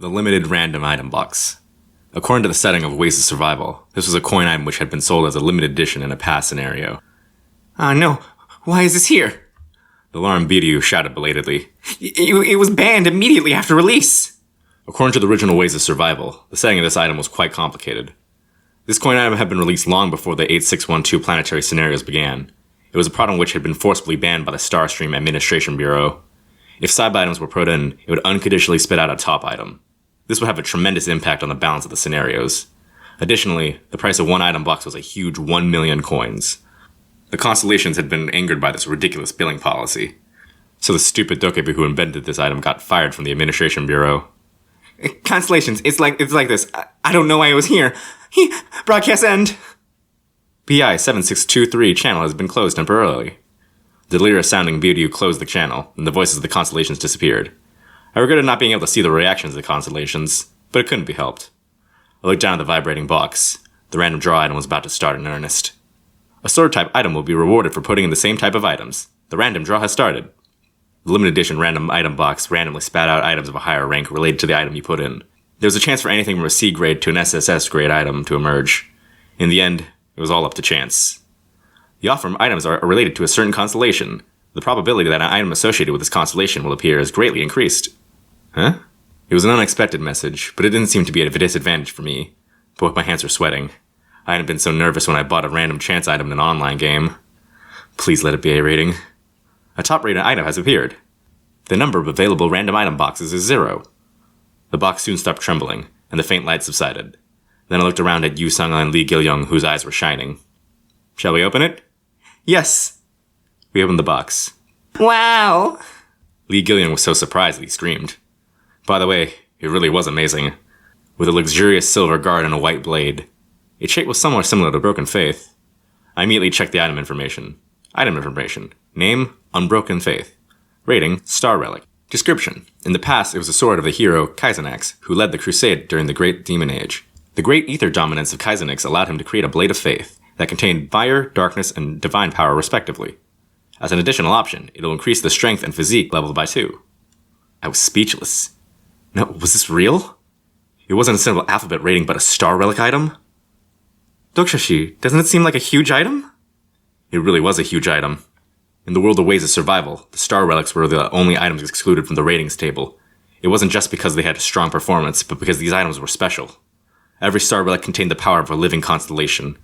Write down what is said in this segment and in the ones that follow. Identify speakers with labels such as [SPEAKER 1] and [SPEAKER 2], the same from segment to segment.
[SPEAKER 1] The limited random item box. According to the setting of Ways of Survival, this was a coin item which had been sold as a limited edition in a past scenario.
[SPEAKER 2] Ah, no. Why is this here?
[SPEAKER 1] The alarmed Bihyung shouted belatedly.
[SPEAKER 2] It was banned immediately after release.
[SPEAKER 1] According to the original Ways of Survival, the setting of this item was quite complicated. This coin item had been released long before the 8612 planetary scenarios began. It was a product which had been forcibly banned by the Starstream Administration Bureau. If side items were put in, it would unconditionally spit out a top item. This would have a tremendous impact on the balance of the scenarios. Additionally, the price of one item box was a huge 1 million coins. The constellations had been angered by this ridiculous billing policy. So the stupid Dokja who invented this item got fired from the Administration Bureau.
[SPEAKER 2] Constellations, it's like this. I don't know why I was here. Broadcast end.
[SPEAKER 1] PI 7623 channel has been closed temporarily. The delirious-sounding video closed the channel, and the voices of the constellations disappeared. I regretted not being able to see the reactions of the constellations, but it couldn't be helped. I looked down at the vibrating box. The random draw item was about to start in earnest. A sword-type item will be rewarded for putting in the same type of items. The random draw has started. The limited edition random item box randomly spat out items of a higher rank related to the item you put in. There was a chance for anything from a C grade to an SSS grade item to emerge. In the end, it was all up to chance. The offer items are related to a certain constellation. The probability that an item associated with this constellation will appear is greatly increased. Huh? It was an unexpected message, but it didn't seem to be at a disadvantage for me. Both my hands were sweating. I hadn't been so nervous when I bought a random chance item in an online game. Please let it be a rating. A top-rated item has appeared. The number of available random item boxes is 0. The box soon stopped trembling, and the faint light subsided. Then I looked around at Yoo Sangah and Bihyung, whose eyes were shining. Shall we open it?
[SPEAKER 2] Yes.
[SPEAKER 1] We opened the box.
[SPEAKER 2] Wow.
[SPEAKER 1] Bihyung was so surprised that he screamed. By the way, it really was amazing. With a luxurious silver guard and a white blade. Its shape was somewhat similar to Broken Faith. I immediately checked the item information. Item information. Name, Unbroken Faith. Rating, Star Relic. Description. In the past, it was a sword of the hero Kaizenix, who led the crusade during the Great Demon Age. The great ether dominance of Kaizenix allowed him to create a blade of faith that contained fire, darkness, and divine power respectively. As an additional option, it'll increase the strength and physique level by 2. I was speechless. No, was this real? It wasn't a simple alphabet rating, but a Star Relic item?
[SPEAKER 2] Dokja, doesn't it seem like a huge item?
[SPEAKER 1] It really was a huge item. In the world of Ways of Survival, the Star Relics were the only items excluded from the ratings table. It wasn't just because they had a strong performance, but because these items were special. Every Star Relic contained the power of a living constellation.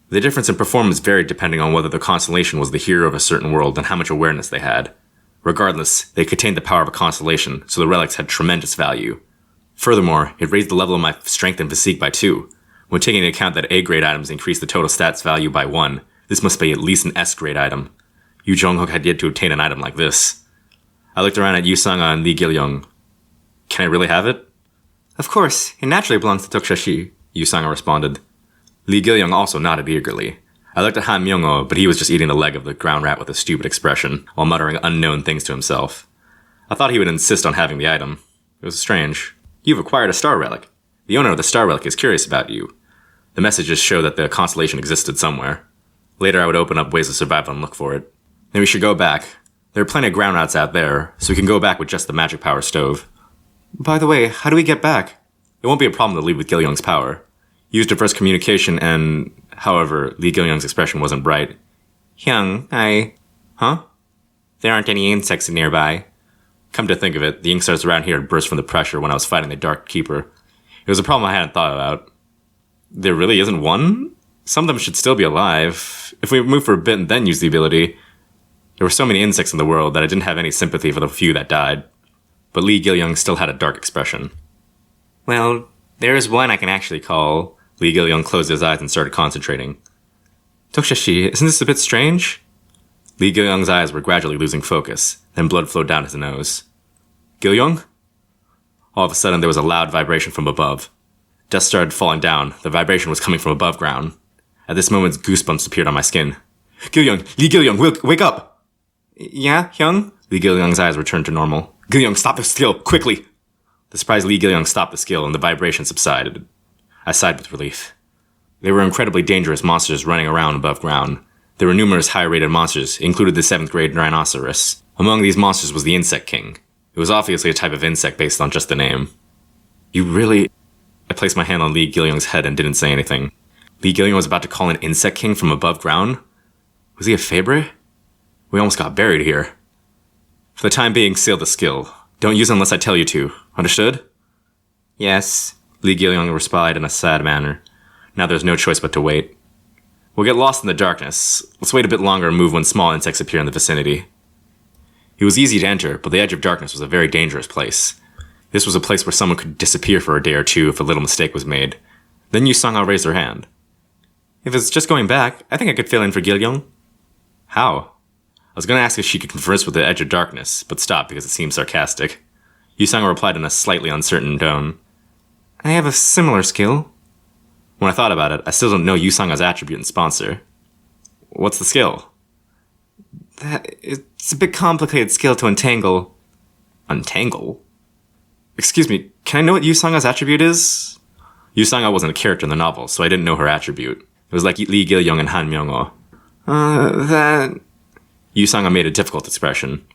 [SPEAKER 1] The difference in performance varied depending on whether the constellation was the hero of a certain world and how much awareness they had. Regardless, they contained the power of a constellation, so the relics had tremendous value. Furthermore, it raised the level of my strength and physique by 2. When taking into account that A-grade items increase the total stats value by 1, this must be at least an S-grade item. Yoo Jong-hook had yet to obtain an item like this. I looked around at Yoo Sangah and Bihyung. Can I really have it?
[SPEAKER 2] Of course, it naturally belongs to Dokja,
[SPEAKER 1] Yoo Sangah responded. Bihyung also nodded eagerly. I looked at Han Myung-oh, but he was just eating the leg of the ground rat with a stupid expression, while muttering unknown things to himself. I thought he would insist on having the item. It was strange. You've acquired a Star Relic. The owner of the Star Relic is curious about you. The messages show that the constellation existed somewhere. Later I would open up Ways of Survival and look for it. Then we should go back. There are plenty of ground rats out there, so we can go back with just the magic power stove.
[SPEAKER 2] By the way, how do we get back?
[SPEAKER 1] It won't be a problem to leave with Bihyung's power. Use reverse communication and... However, Bihyung's expression wasn't bright.
[SPEAKER 2] Hyung,
[SPEAKER 1] Huh?
[SPEAKER 2] There aren't any insects nearby.
[SPEAKER 1] Come to think of it, the ink stars around here had burst from the pressure when I was fighting the Dark Keeper. It was a problem I hadn't thought about. There really isn't one? Some of them should still be alive. If we move for a bit and then use the ability... There were so many insects in the world that I didn't have any sympathy for the few that died. But Bihyung still had a dark expression.
[SPEAKER 2] Well, there is one I can actually call.
[SPEAKER 1] Bihyung closed his eyes and started concentrating.
[SPEAKER 2] Dokja, isn't this a bit strange?
[SPEAKER 1] Bihyung's eyes were gradually losing focus, then blood flowed down his nose. Bihyung? All of a sudden there was a loud vibration from above. Dust started falling down. The vibration was coming from above ground. At this moment, goosebumps appeared on my skin. Bihyung, wake up!
[SPEAKER 2] Yeah, Hyung?
[SPEAKER 1] Bihyung's eyes returned to normal. Bihyung, stop the skill, quickly! The surprised Bihyung stopped the skill and the vibration subsided. I sighed with relief. There were incredibly dangerous monsters running around above ground. There were numerous high-rated monsters, including the 7th grade rhinoceros. Among these monsters was the Insect King. It was obviously a type of insect based on just the name. You really... I placed my hand on Lee Gil-young's head and didn't say anything. Lee Gil-young was about to call an insect king from above ground? Was he a favorite? We almost got buried here. For the time being, seal the skill. Don't use it unless I tell you to. Understood?
[SPEAKER 2] Yes,
[SPEAKER 1] Lee Gil-young replied in a sad manner. Now there's no choice but to wait. We'll get lost in the darkness. Let's wait a bit longer and move when small insects appear in the vicinity. It was easy to enter, but the edge of darkness was a very dangerous place. This was a place where someone could disappear for a day or two if a little mistake was made. Then Yoo Sangah raised her hand. If it's just going back, I think I could fill in for Gil-young. How? I was going to ask if she could converse with the edge of darkness, but stopped because it seemed sarcastic. Yoo Sangah replied in a slightly uncertain tone.
[SPEAKER 2] I have a similar skill.
[SPEAKER 1] When I thought about it, I still don't know Yoo Sangah's attribute and sponsor. What's the skill?
[SPEAKER 2] It's a bit complicated skill to untangle.
[SPEAKER 1] Untangle? Excuse me, can I know what Yoo Sangah's attribute is? Yoo Sangah wasn't a character in the novel, so I didn't know her attribute. It was like Lee Gil-young and Han Myung-oh. Yoo Sangah made a difficult expression.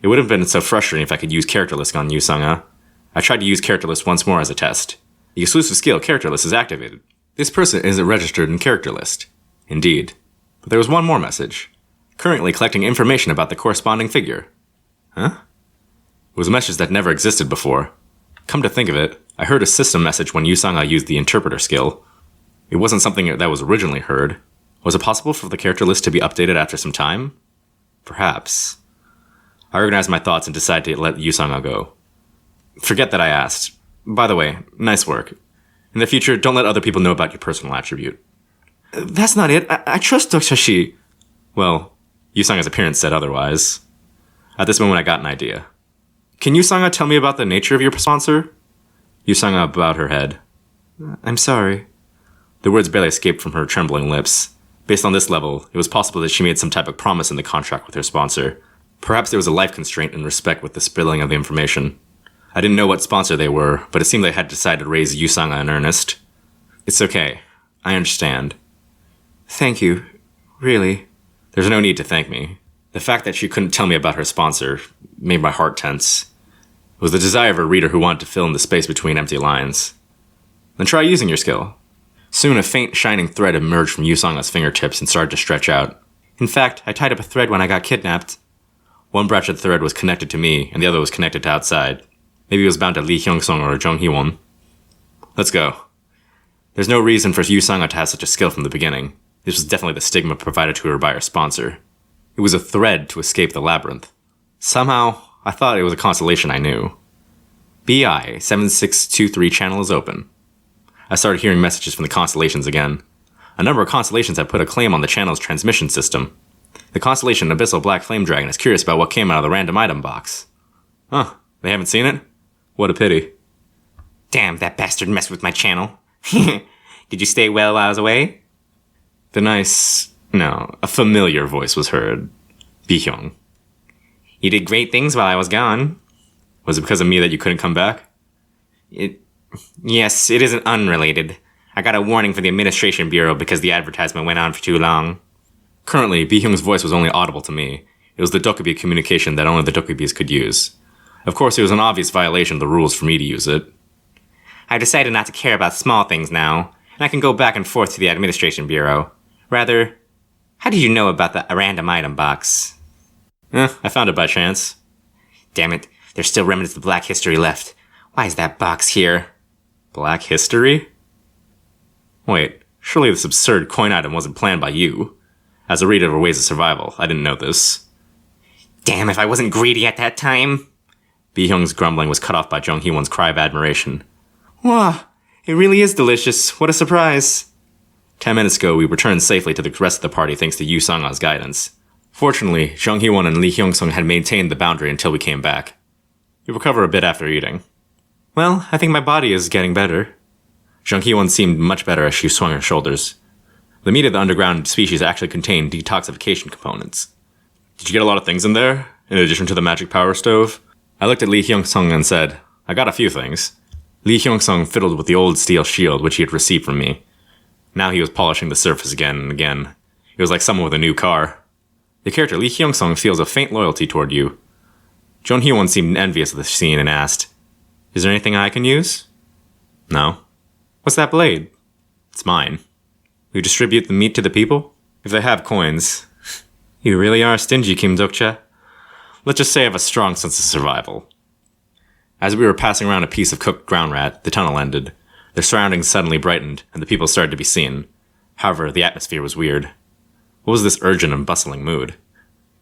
[SPEAKER 1] It would have been so frustrating if I could use character list on Yoo Sangah. I tried to use character list once more as a test. The exclusive skill character list is activated. This person isn't registered in character list. Indeed. But there was one more message. Currently collecting information about the corresponding figure. Huh? It was a message that never existed before. Come to think of it, I heard a system message when Yoo Sangah used the interpreter skill. It wasn't something that was originally heard. Was it possible for the character list to be updated after some time? Perhaps. I organized my thoughts and decided to let Yoo Sangah go. Forget that I asked. By the way, nice work. In the future, don't let other people know about your personal attribute.
[SPEAKER 2] That's not it. I trust Dokja.
[SPEAKER 1] Well, Yoo Sangah's appearance said otherwise. At this moment, I got an idea. Can Yoo Sangah tell me about the nature of your sponsor? Yoo Sangah bowed her head.
[SPEAKER 2] I'm sorry.
[SPEAKER 1] The words barely escaped from her trembling lips. Based on this level, it was possible that she made some type of promise in the contract with her sponsor. Perhaps there was a life constraint in respect with the spilling of the information. I didn't know what sponsor they were, but it seemed they had decided to raise Yoo Sangah in earnest. It's okay. I understand.
[SPEAKER 2] Thank you. Really.
[SPEAKER 1] There's no need to thank me. The fact that she couldn't tell me about her sponsor made my heart tense. It was the desire of a reader who wanted to fill in the space between empty lines. Then try using your skill. Soon a faint, shining thread emerged from Yoo Sangah's fingertips and started to stretch out.
[SPEAKER 2] In fact, I tied up a thread when I got kidnapped.
[SPEAKER 1] One branch of the thread was connected to me, and the other was connected to outside. Maybe it was bound to Lee Hyung-sung or Jung Heewon. Let's go. There's no reason for Yoo Sangah to have such a skill from the beginning. This was definitely the stigma provided to her by her sponsor. It was a thread to escape the labyrinth. Somehow, I thought it was a constellation I knew. BI 7623 channel is open. I started hearing messages from the constellations again. A number of constellations have put a claim on the channel's transmission system. The constellation Abyssal Black Flame Dragon is curious about what came out of the random item box. Huh, they haven't seen it? What a pity.
[SPEAKER 2] Damn, that bastard messed with my channel. Did you stay well while I was away?
[SPEAKER 1] A familiar voice was heard. Bihyung.
[SPEAKER 2] You did great things while I was gone.
[SPEAKER 1] Was it because of me that you couldn't come back?
[SPEAKER 2] Yes, it isn't unrelated. I got a warning from the Administration Bureau because the advertisement went on for too long.
[SPEAKER 1] Currently, Bihyung's voice was only audible to me. It was the Dokkaebi communication that only the Dokkaebis could use. Of course, it was an obvious violation of the rules for me to use it.
[SPEAKER 2] I've decided not to care about small things now, and I can go back and forth to the Administration Bureau. Rather, how did you know about the random item box?
[SPEAKER 1] I found it by chance.
[SPEAKER 2] Damn it, there's still remnants of Black history left. Why is that box here?
[SPEAKER 1] Black history? Wait, surely this absurd coin item wasn't planned by you. As a reader of Ways of Survival, I didn't know this.
[SPEAKER 2] Damn, if I wasn't greedy at that time.
[SPEAKER 1] Bihyung's grumbling was cut off by Jung Heewon's cry of admiration.
[SPEAKER 2] Wow, it really is delicious. What a surprise.
[SPEAKER 1] 10 minutes ago, we returned safely to the rest of the party thanks to Yoo Sangah's guidance. Fortunately, Jung Heewon and Lee Hyung-sung had maintained the boundary until we came back. We recover a bit after eating.
[SPEAKER 2] Well, I think my body is getting better.
[SPEAKER 1] Jung Heewon seemed much better as she swung her shoulders. The meat of the underground species actually contained detoxification components. Did you get a lot of things in there, in addition to the magic power stove? I looked at Lee Hyung-sung and said, I got a few things. Lee Hyung-sung fiddled with the old steel shield which he had received from me. Now he was polishing the surface again and again. It was like someone with a new car. The character Lee Hyung-sung feels a faint loyalty toward you. Jung Heewon seemed envious of the scene and asked, Is there anything I can use? No. What's that blade? It's mine. We distribute the meat to the people? If they have coins. You really are stingy, Kim Dokja. Let's just say I have a strong sense of survival. As we were passing around a piece of cooked ground rat, the tunnel ended. The surroundings suddenly brightened, and the people started to be seen. However, the atmosphere was weird. What was this urgent and bustling mood?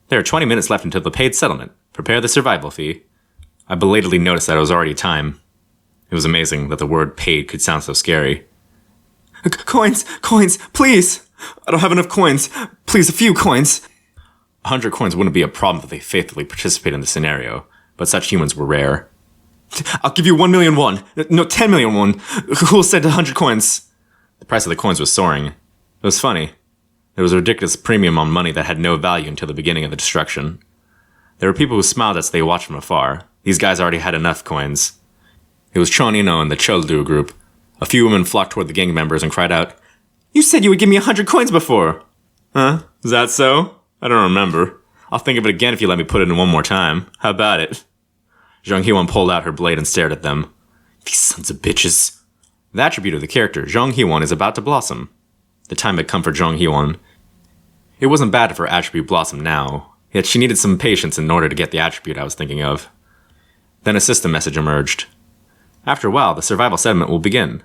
[SPEAKER 1] There are 20 minutes left until the paid settlement. Prepare the survival fee. I belatedly noticed that it was already time. It was amazing that the word paid could sound so scary. Coins! Coins! Please! I don't have enough coins. Please, a few coins. 100 coins wouldn't be a problem if they faithfully participated in the scenario, but such humans were rare. I'll give you 1 million won. No, 10 million won. Who'll send 100 coins? The price of the coins was soaring. It was funny. There was a ridiculous premium on money that had no value until the beginning of the destruction. There were people who smiled as they watched from afar. These guys already had enough coins. It was Chonino and the Choldu group. A few women flocked toward the gang members and cried out, "You said you would give me 100 coins before!" Huh? Is that so? I don't remember. I'll think of it again if you let me put it in one more time. How about it? Jung Heewon pulled out her blade and stared at them. These sons of bitches. The attribute of the character, Jung Heewon, is about to blossom. The time had come for Jung Heewon. It wasn't bad if her attribute blossomed now, yet she needed some patience in order to get the attribute I was thinking of. Then a system message emerged. After a while, the survival settlement will begin.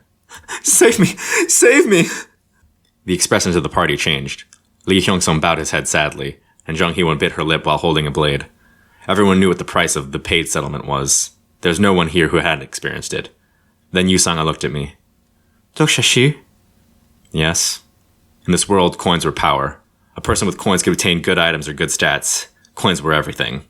[SPEAKER 1] Save me! Save me! The expressions of the party changed. Lee Hyung-sung bowed his head sadly, and Jung Heewon bit her lip while holding a blade. Everyone knew what the price of the paid settlement was. There's no one here who hadn't experienced it. Then Yoo Sangah looked at me. Dokja-shi? Yes. In this world, coins were power. A person with coins could obtain good items or good stats. Coins were everything.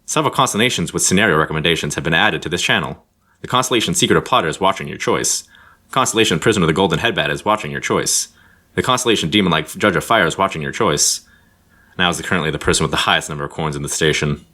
[SPEAKER 1] Several constellations with scenario recommendations have been added to this channel. The constellation Secret of Plotter is watching your choice. Constellation Prisoner of the Golden Headband is watching your choice. The constellation Demon-like Judge of Fire is watching your choice. Now is currently the person with the highest number of coins in the station.